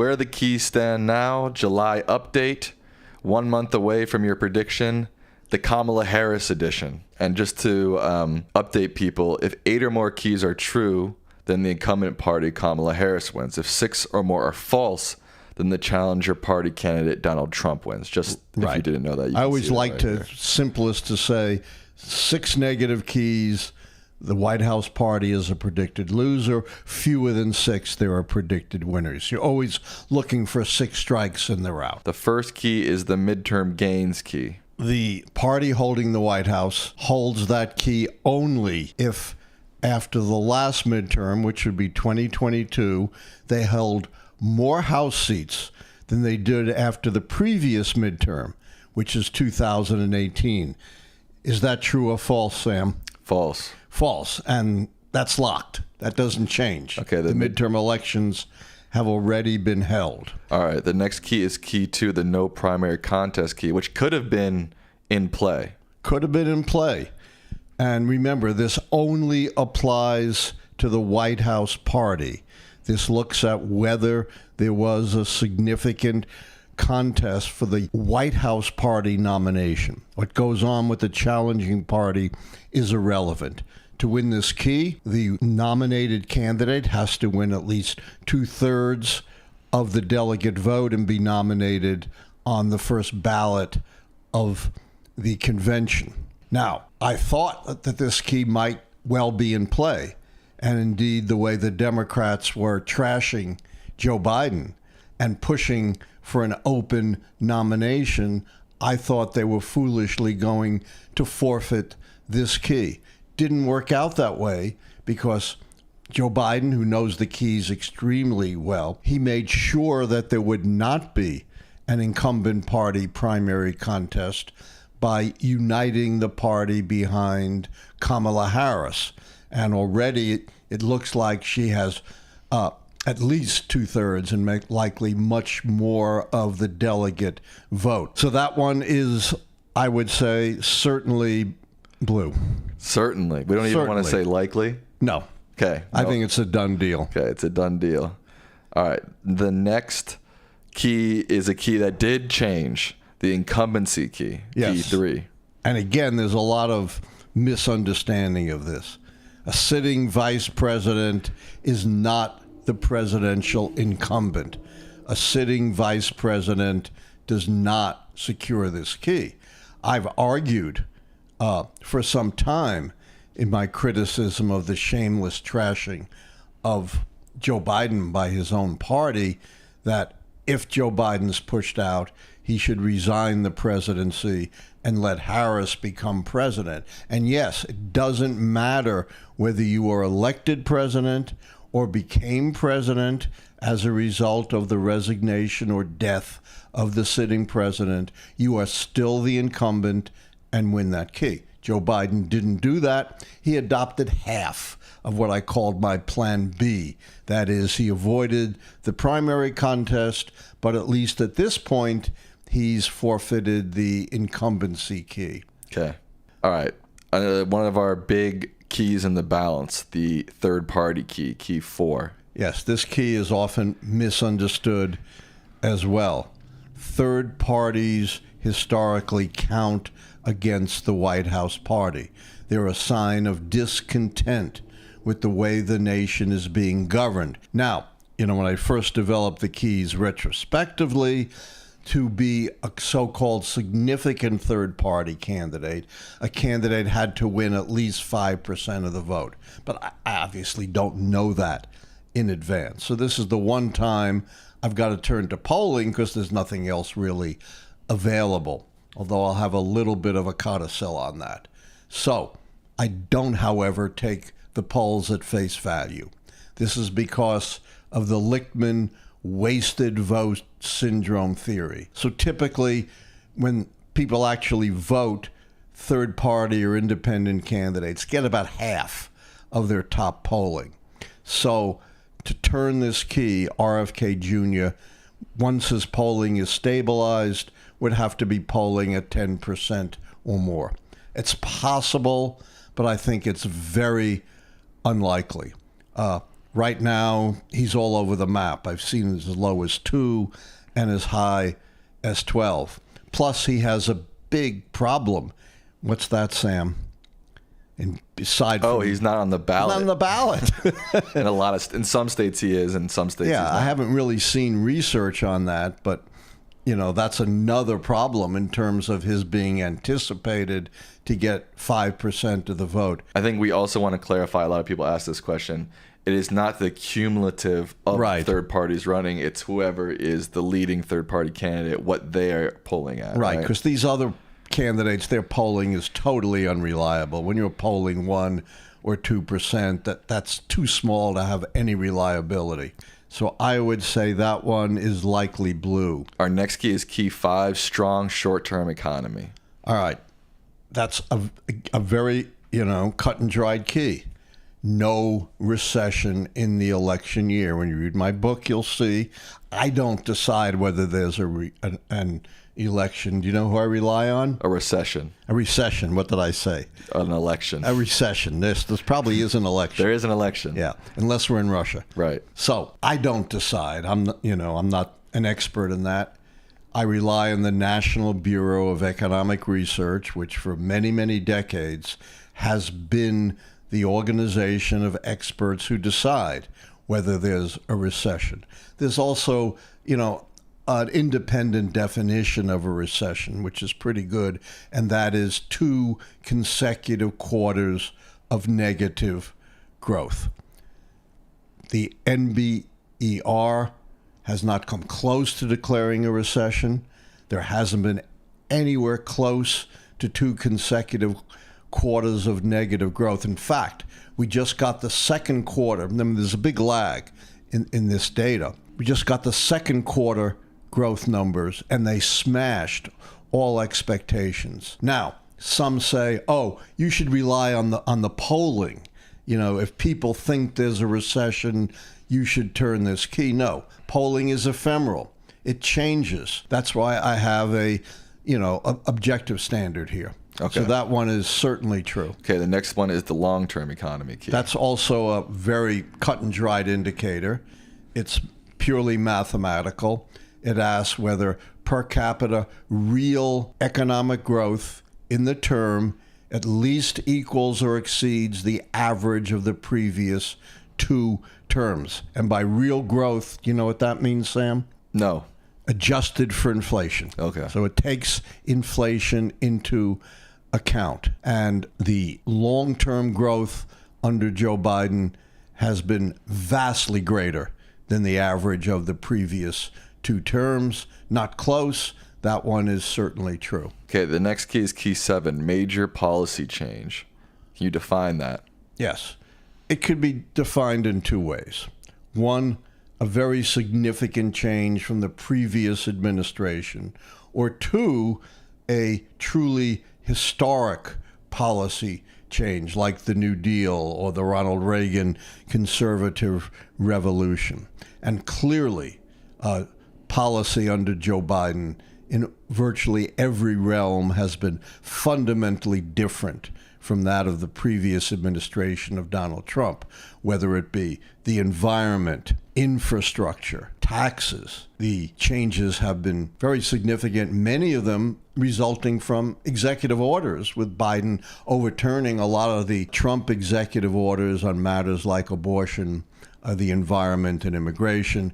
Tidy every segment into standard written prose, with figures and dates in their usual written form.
where the keys stand now, July update, 1 month away from your prediction, the Kamala Harris edition. And just to update people, if 8 or more keys are true, then the incumbent party, Kamala Harris, wins. If 6 or more are false, then the challenger party candidate, Donald Trump, wins. Just if you didn't know that. I always like to, simplest to say, 6 negative keys, the White House party is a predicted loser. Fewer than 6, there are predicted winners. You're always looking for 6 strikes and they're out. The first key is the midterm gains key. The party holding the White House holds that key only if, after the last midterm, which would be 2022, they held more House seats than they did after the previous midterm, which is 2018. Is that true or false, Sam? False. False, and that's locked. That doesn't change. Okay. The midterm elections have already been held. All right. The next key is key 2, the no primary contest key, which could have been in play. Could have been in play. And remember, this only applies to the White House party. This looks at whether there was a significant contest for the White House party nomination. What goes on with the challenging party is irrelevant. To win this key, the nominated candidate has to win at least 2/3 of the delegate vote and be nominated on the first ballot of the convention. Now, I thought that this key might well be in play, and indeed the way the Democrats were trashing Joe Biden and pushing for an open nomination, I thought they were foolishly going to forfeit this key. Didn't work out that way because Joe Biden, who knows the keys extremely well, he made sure that there would not be an incumbent party primary contest by uniting the party behind Kamala Harris. And already it looks like she has at least 2/3 and likely much more of the delegate vote. So that one is, I would say, certainly blue. Certainly. We don't even want to say likely? No. Okay. I think it's a done deal. Okay, it's a done deal. All right. The next key is a key that did change, the incumbency key, yes. key 3. And again, there's a lot of misunderstanding of this. A sitting vice president is not the presidential incumbent. A sitting vice president does not secure this key. I've argued for some time in my criticism of the shameless trashing of Joe Biden by his own party that if Joe Biden's pushed out, he should resign the presidency and let Harris become president. And yes, it doesn't matter whether you are elected president or became president as a result of the resignation or death of the sitting president, you are still the incumbent and win that key. Joe Biden didn't do that. He adopted half of what I called my plan B. That is, he avoided the primary contest, but at least at this point, he's forfeited the incumbency key. Okay. All right. One of our big keys in the balance, the third party key, key 4. Yes, this key is often misunderstood as well. Third parties historically count against the White House party. They're a sign of discontent with the way the nation is being governed. Now, when I first developed the keys retrospectively, to be a so-called significant third-party candidate, a candidate had to win at least 5% of the vote. But I obviously don't know that in advance. So this is the one time I've got to turn to polling because there's nothing else really available, although I'll have a little bit of a codicil on that. So I don't, however, take the polls at face value. This is because of the Lichtman wasted vote syndrome theory. So typically, when people actually vote, third party or independent candidates get about half of their top polling. So to turn this key, RFK Jr., once his polling is stabilized, would have to be polling at 10% or more. It's possible, but I think it's very unlikely. Right now, he's all over the map. I've seen as low as 2 and as high as 12. Plus, he has a big problem. What's that, Sam? And beside he's not on the ballot. Not on the ballot. in some states he is, in some states he's not. I haven't really seen research on that, but that's another problem in terms of his being anticipated to get 5% of the vote. I think we also want to clarify, a lot of people ask this question. It is not the cumulative of third parties running. It's whoever is the leading third party candidate, what they're polling at. Right, because these other candidates, their polling is totally unreliable. When you're polling 1 or 2%, that's too small to have any reliability. So I would say that one is likely blue. Our next key is key 5, strong short-term economy. All right. That's a very, cut and dried key. No recession in the election year. When you read my book, you'll see I don't decide whether there's an election. Do you know who I rely on? A recession. A recession. What did I say? An election. A recession. This probably is an election. There is an election. Yeah, unless we're in Russia. Right. So I don't decide. I'm not an expert in that. I rely on the National Bureau of Economic Research, which for many, many decades has been the organization of experts who decide whether there's a recession. There's also, an independent definition of a recession, which is pretty good, and that is 2 consecutive quarters of negative growth. The NBER has not come close to declaring a recession. There hasn't been anywhere close to 2 consecutive quarters of negative growth. In fact, we just got the second quarter. There's a big lag in this data. We just got the second quarter growth numbers, and they smashed all expectations. Now, some say, you should rely on the polling. If people think there's a recession, you should turn this key. No, polling is ephemeral. It changes. That's why I have a objective standard here. Okay. So that one is certainly true. Okay, the next one is the long-term economy key. That's also a very cut and dried indicator. It's purely mathematical. It asks whether per capita real economic growth in the term at least equals or exceeds the average of the previous 2 terms. And by real growth, you know what that means, Sam? No. Adjusted for inflation. Okay. So it takes inflation into account. And the long-term growth under Joe Biden has been vastly greater than the average of the previous 2 terms. Not close. That one is certainly true. Okay, the next key is key 7, major policy change. Can you define that? Yes. It could be defined in 2 ways. One, a very significant change from the previous administration. Or 2, a truly historic policy change like the New Deal or the Ronald Reagan conservative revolution. And clearly, policy under Joe Biden in virtually every realm has been fundamentally different from that of the previous administration of Donald Trump, whether it be the environment, infrastructure, taxes. The changes have been very significant, many of them resulting from executive orders, with Biden overturning a lot of the Trump executive orders on matters like abortion, the environment, and immigration.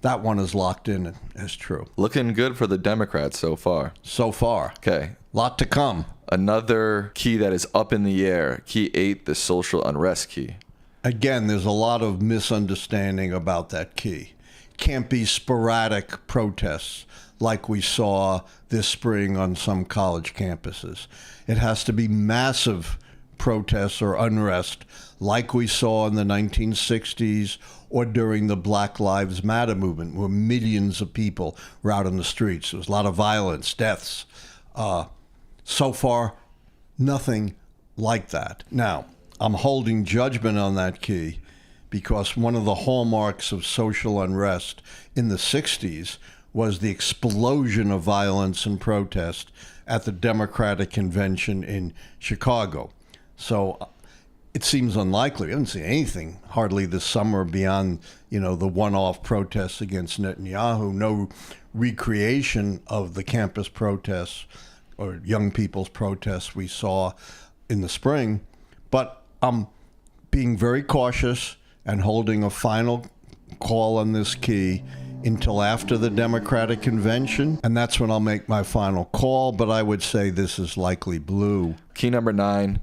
That one is locked in as true. Looking good for the Democrats so far. So far. Okay. Lot to come. Another key that is up in the air, key 8, the social unrest key. Again, there's a lot of misunderstanding about that key. Can't be sporadic protests like we saw this spring on some college campuses. It has to be massive protests or unrest like we saw in the 1960s or during the Black Lives Matter movement, where millions of people were out on the streets. There was a lot of violence, deaths. So far, nothing like that. Now, I'm holding judgment on that key because one of the hallmarks of social unrest in the 60s was the explosion of violence and protest at the Democratic Convention in Chicago. So it seems unlikely. We haven't seen anything hardly this summer beyond, the one-off protests against Netanyahu. No recreation of the campus protests or young people's protests we saw in the spring. But I'm being very cautious and holding a final call on this key until after the Democratic convention, and that's when I'll make my final call, but I would say this is likely blue. Key number 9,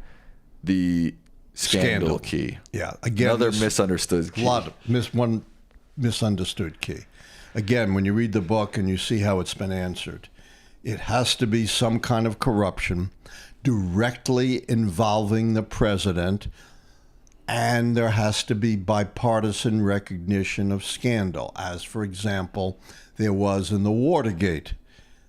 the scandal key. Yeah, again, another misunderstood key. One misunderstood key. Again, when you read the book and you see how it's been answered, it has to be some kind of corruption directly involving the president, and there has to be bipartisan recognition of scandal, as, for example, there was in the Watergate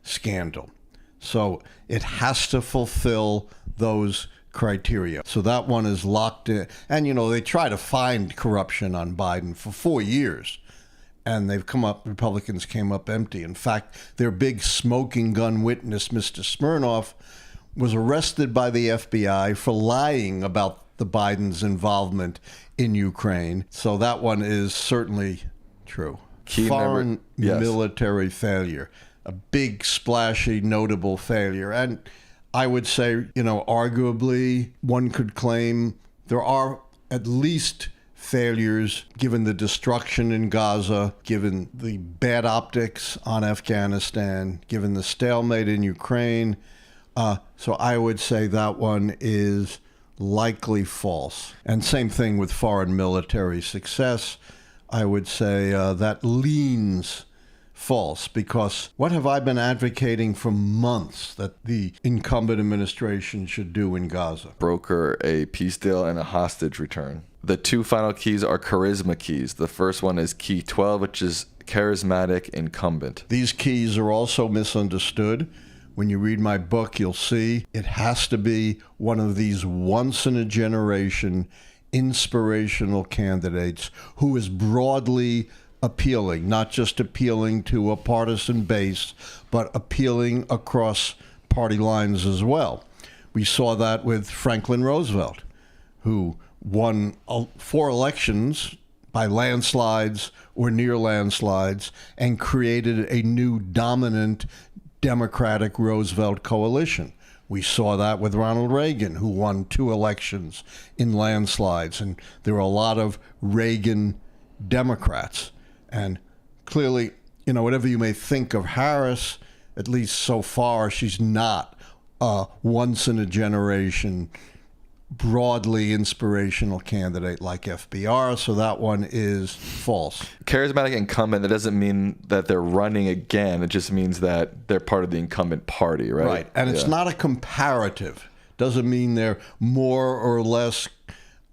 scandal. So it has to fulfill those criteria. So that one is locked in. And, they try to find corruption on Biden for 4 years, and Republicans came up empty. In fact, their big smoking gun witness, Mr. Smirnoff, was arrested by the FBI for lying about the Biden's involvement in Ukraine. So that one is certainly true. Foreign military failure, a big, splashy, notable failure. And I would say, arguably, one could claim there are at least failures given the destruction in Gaza, given the bad optics on Afghanistan, given the stalemate in Ukraine. So I would say that one is likely false. And same thing with foreign military success. I would say that leans false, because what have I been advocating for months that the incumbent administration should do in Gaza? Broker a peace deal and a hostage return. The 2 final keys are charisma keys. The first one is key 12, which is charismatic incumbent. These keys are also misunderstood. When you read my book, you'll see it has to be one of these once-in-a-generation inspirational candidates who is broadly appealing, not just appealing to a partisan base, but appealing across party lines as well. We saw that with Franklin Roosevelt, who won 4 elections by landslides or near landslides and created a new dominant Democratic Roosevelt coalition. We saw that with Ronald Reagan, who won 2 elections in landslides, and there were a lot of Reagan Democrats. And clearly, whatever you may think of Harris, at least so far, she's not a once-in-a-generation, broadly inspirational candidate like FBR, so that one is false. Charismatic incumbent, that doesn't mean that they're running again. It just means that they're part of the incumbent party, right? Right, and it's not a comparative. Doesn't mean they're more or less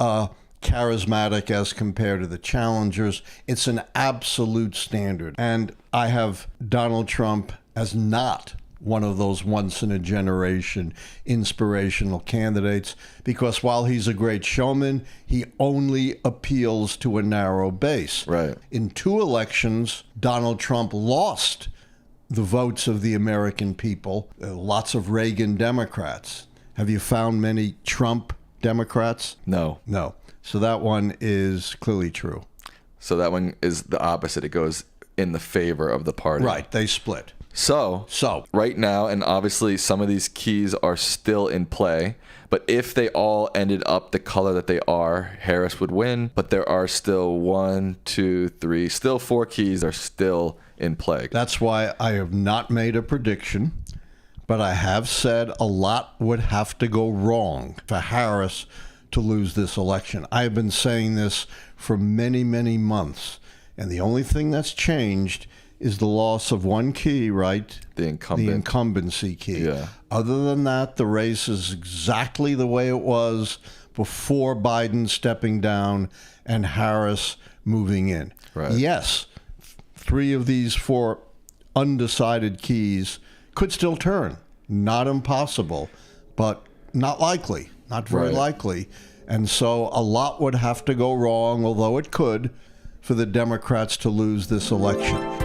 charismatic as compared to the challengers. It's an absolute standard. And I have Donald Trump as not one of those once-in-a-generation inspirational candidates, because while he's a great showman, he only appeals to a narrow base. Right. In 2 elections, Donald Trump lost the votes of the American people, lots of Reagan Democrats. Have you found many Trump Democrats? No. No. So that one is clearly true. So that one is the opposite. It goes in the favor of the party. Right. They split. So right now, and obviously some of these keys are still in play, but if they all ended up the color that they are, Harris would win. But there are still 1, 2, 3, still 4 keys are still in play. That's why I have not made a prediction, but I have said a lot would have to go wrong for Harris to lose this election. I have been saying this for many, many months, and the only thing that's changed is the loss of 1 key, right? The incumbency key. Yeah. Other than that, the race is exactly the way it was before Biden stepping down and Harris moving in. Right. Yes, 3 of these 4 undecided keys could still turn. Not impossible, but not likely, not very likely. And so a lot would have to go wrong, although it could, for the Democrats to lose this election.